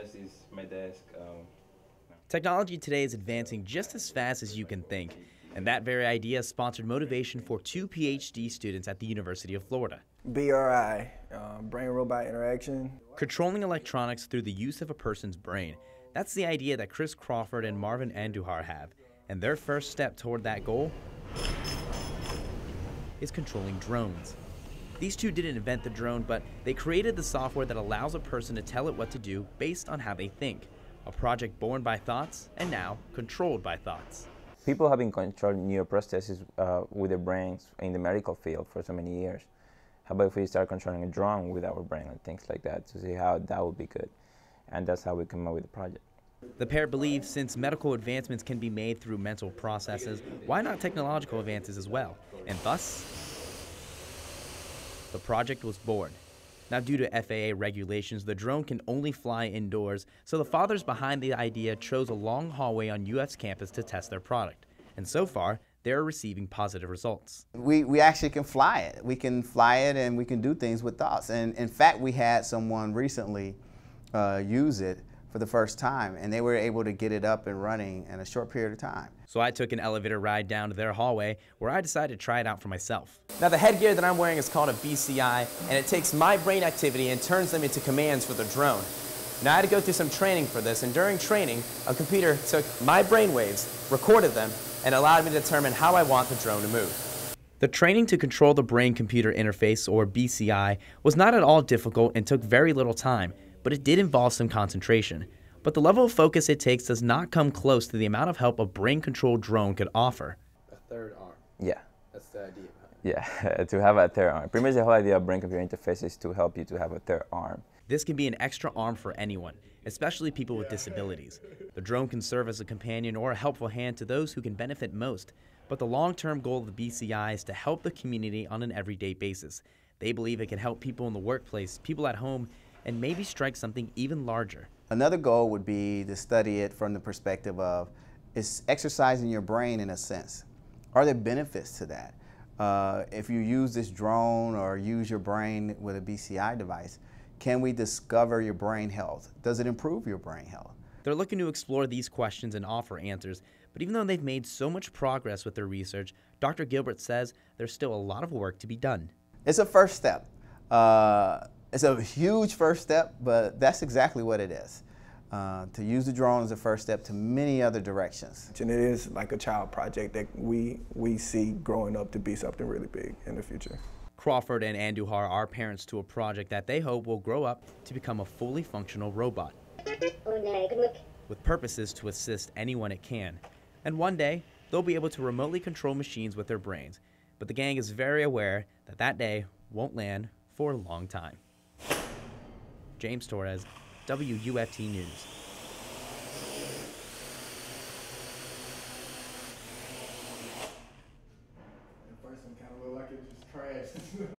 Yes, it's my desk. Technology today is advancing just as fast as you can think, and that very idea sponsored motivation for two PhD students at the University of Florida. BRI, brain-robot interaction. Controlling electronics through the use of a person's brain. That's the idea that Chris Crawford and Marvin Andujar have, and their first step toward that goal is controlling drones. These two didn't invent the drone, but they created the software that allows a person to tell it what to do based on how they think. A project born by thoughts and now controlled by thoughts. People have been controlling neuroprosthesis with their brains in the medical field for so many years. How about if we start controlling a drone with our brain and things like that to see how that would be good? And that's how we come up with the project. The pair believe since medical advancements can be made through mental processes, why not technological advances as well? And thus, the project was born. Now, due to FAA regulations, the drone can only fly indoors, so the fathers behind the idea chose a long hallway on UF's campus to test their product. And so far, they're receiving positive results. We actually can fly it. We can fly it and we can do things with thoughts. And in fact, we had someone recently use it for the first time, and they were able to get it up and running in a short period of time. So I took an elevator ride down to their hallway where I decided to try it out for myself. Now the headgear that I'm wearing is called a BCI, and it takes my brain activity and turns them into commands for the drone. Now I had to go through some training for this, and during training, a computer took my brain waves, recorded them, and allowed me to determine how I want the drone to move. The training to control the brain-computer interface, or BCI, was not at all difficult and took very little time, but it did involve some concentration. But the level of focus it takes does not come close to the amount of help a brain-controlled drone could offer. A third arm. Yeah. That's the idea. Yeah, to have a third arm. Pretty much the whole idea of brain-computer interface is to help you to have a third arm. This can be an extra arm for anyone, especially people with disabilities. The drone can serve as a companion or a helpful hand to those who can benefit most. But the long-term goal of the BCI is to help the community on an everyday basis. They believe it can help people in the workplace, people at home, and maybe strike something even larger. Another goal would be to study it from the perspective of, it's exercising your brain in a sense. Are there benefits to that? If you use this drone or use your brain with a BCI device, can we discover your brain health? Does it improve your brain health? They're looking to explore these questions and offer answers, but even though they've made so much progress with their research, Dr. Gilbert says there's still a lot of work to be done. It's a first step. It's a huge first step, but that's exactly what it is. To use the drone is a first step to many other directions. And it is like a child project that we see growing up to be something really big in the future. Crawford and Andujar are parents to a project that they hope will grow up to become a fully functional robot, with purposes to assist anyone it can. And one day, they'll be able to remotely control machines with their brains. But the gang is very aware that that day won't land for a long time. James Torres, WUFT News. At first, I'm kind of look like it just crashed.